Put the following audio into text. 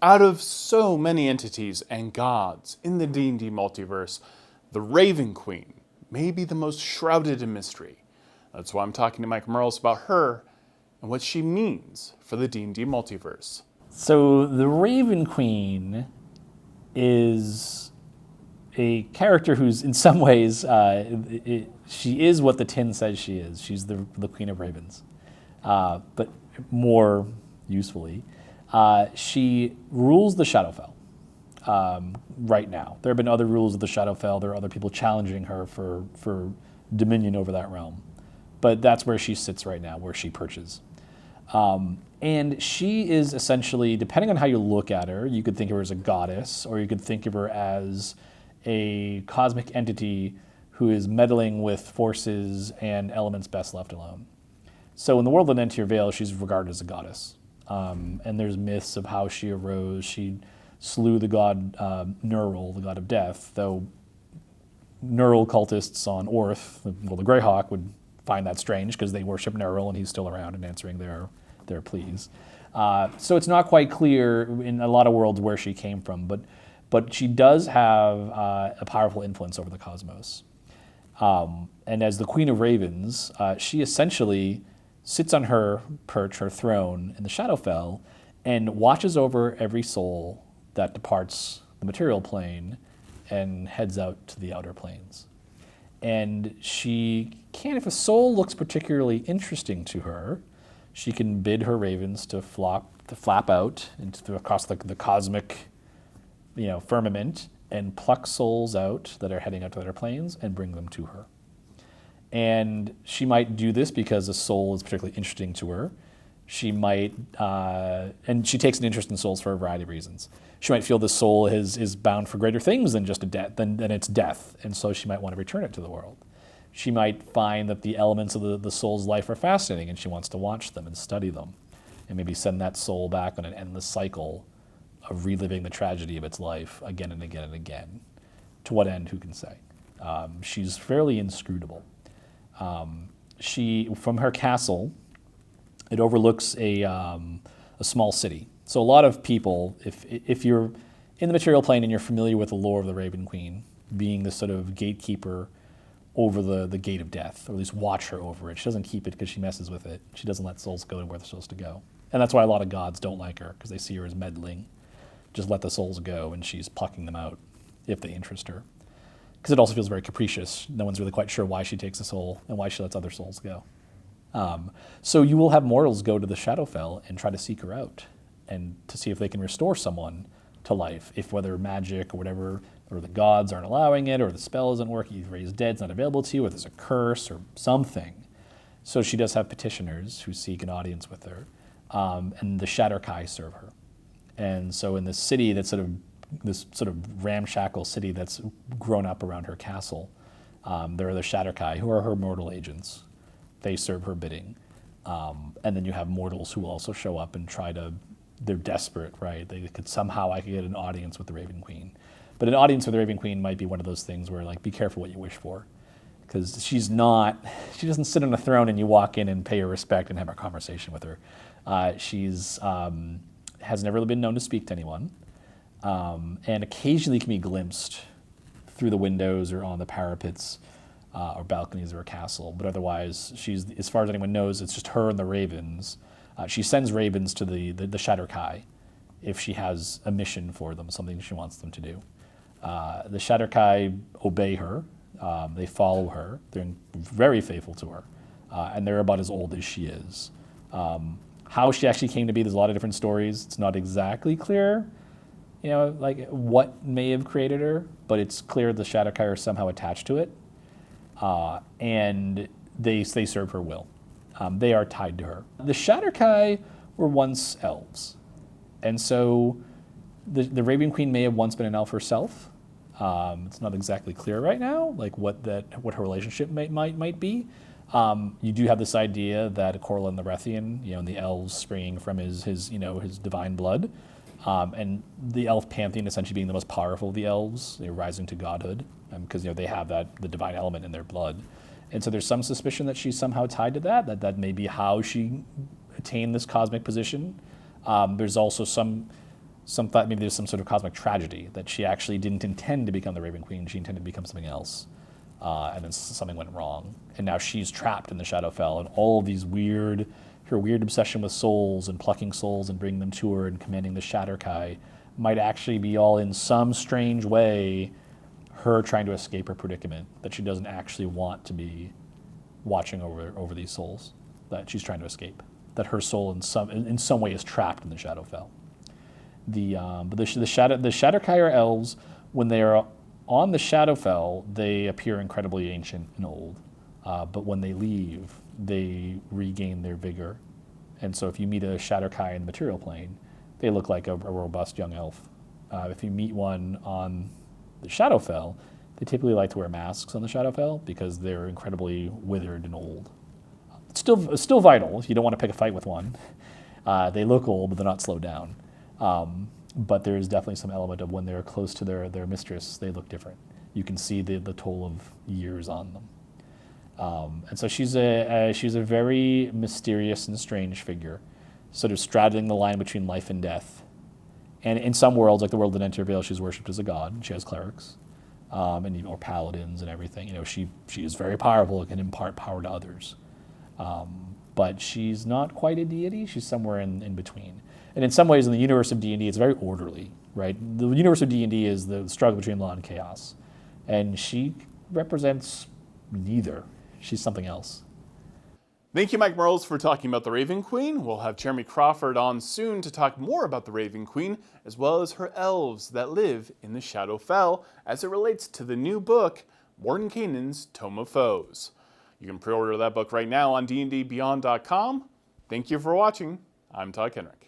Out of so many entities and gods in the D&D multiverse, the Raven Queen may be the most shrouded in mystery. That's why I'm talking to Mike Merles about her and what she means for the D&D multiverse. So the Raven Queen is a character who's in some ways, she is what the tin says she is. She's the Queen of Ravens. But more usefully, she rules the Shadowfell right now. There have been other rules of the Shadowfell. There are other people challenging her for dominion over that realm. But that's where she sits right now, where she perches. And she is essentially, depending on how you look at her, you could think of her as a goddess, or you could think of her as a cosmic entity who is meddling with forces and elements best left alone. So in the world of Nentir Vale, she's regarded as a goddess. And there's myths of how she arose. She slew the god Nurul, the god of death, though Nurul cultists on Orth, well, the Greyhawk, would find that strange because they worship Nurul and he's still around and answering their pleas. So it's not quite clear in a lot of worlds where she came from, but she does have a powerful influence over the cosmos. And as the Queen of Ravens, she essentially sits on her perch, her throne in the Shadowfell, and watches over every soul that departs the material plane and heads out to the outer planes. And she can, if a soul looks particularly interesting to her, she can bid her ravens to flap out across the cosmic, firmament and pluck souls out that are heading out to their planes and bring them to her. And she might do this because a soul is particularly interesting to her. She might, and she takes an interest in souls for a variety of reasons. She might feel the soul is bound for greater things than just than its death, and so she might want to return it to the world. She might find that the elements of the soul's life are fascinating, and she wants to watch them and study them, and maybe send that soul back on an endless cycle of reliving the tragedy of its life again and again and again. To what end, who can say? She's fairly inscrutable. From her castle, it overlooks a small city. So a lot of people, if you're in the material plane and you're familiar with the lore of the Raven Queen, being the sort of gatekeeper over the gate of death, or at least watch her over it. She doesn't keep it because she messes with it. She doesn't let souls go to where they're supposed to go. And that's why a lot of gods don't like her, because they see her as meddling. Just let the souls go, and she's plucking them out if they interest her. Because it also feels very capricious. No one's really quite sure why she takes a soul and why she lets other souls go. So you will have mortals go to the Shadowfell and try to seek her out, and to see if they can restore someone to life, if whether magic or whatever, or the gods aren't allowing it, or the spell isn't working, either he's dead, it's not available to you, or there's a curse or something. So she does have petitioners who seek an audience with her, and the Shatterkai serve her. And so in this city this sort of ramshackle city that's grown up around her castle, there are the Shatterkai, who are her mortal agents. They serve her bidding. And then you have mortals who also show up and they're desperate, right? I could get an audience with the Raven Queen. But an audience with the Raven Queen might be one of those things where, like, be careful what you wish for. Because she doesn't sit on a throne and you walk in and pay her respect and have a conversation with her. Has never been known to speak to anyone. And occasionally can be glimpsed through the windows or on the parapets or balconies of her castle. But otherwise, as far as anyone knows, it's just her and the ravens. She sends ravens to the Shatterkai if she has a mission for them, something she wants them to do. The Shatterkai obey her. They follow her. They're very faithful to her. And they're about as old as she is. How she actually came to be, there's a lot of different stories. It's not exactly clear, like what may have created her, but it's clear the Shatterkai are somehow attached to it. And they serve her will. They are tied to her. The Shatterkai were once elves. And so the Raven Queen may have once been an elf herself. It's not exactly clear right now, like what her relationship might be. You do have this idea that Corlin the Rethian, and the elves springing from his divine blood, and the elf pantheon essentially being the most powerful of the elves, they're rising to godhood, because they have the divine element in their blood. And so there's some suspicion that she's somehow tied to that may be how she attained this cosmic position. There's also some Some thought maybe there's some sort of cosmic tragedy, that she actually didn't intend to become the Raven Queen. She intended to become something else. And then something went wrong. And now she's trapped in the Shadowfell, and all of these her weird obsession with souls and plucking souls and bringing them to her and commanding the Shatterkai might actually be all in some strange way her trying to escape her predicament, that she doesn't actually want to be watching over these souls, that she's trying to escape, that her soul in some way is trapped in the Shadowfell. But the Shatterkai are elves. When they are on the Shadowfell, they appear incredibly ancient and old. But when they leave, they regain their vigor. And so if you meet a Shatterkai in the material plane, they look like a robust young elf. If you meet one on the Shadowfell, they typically like to wear masks on the Shadowfell because they're incredibly withered and old. It's still vital if you don't want to pick a fight with one. They look old, but they're not slowed down. But there's definitely some element of when they're close to their mistress, they look different. You can see the toll of years on them. And so she's a very mysterious and strange figure, sort of straddling the line between life and death. And in some worlds, like the world of Entervale, she's worshipped as a god. She has clerics, or paladins and everything. She is very powerful and can impart power to others. But she's not quite a deity. She's somewhere in between. And in some ways, in the universe of D&D, it's very orderly, right? The universe of D&D is the struggle between law and chaos. And she represents neither. She's something else. Thank you, Mike Merles, for talking about the Raven Queen. We'll have Jeremy Crawford on soon to talk more about the Raven Queen, as well as her elves that live in the Shadowfell, as it relates to the new book, Mordenkainen's Tome of Foes. You can pre-order that book right now on dndbeyond.com. Thank you for watching. I'm Todd Kenrick.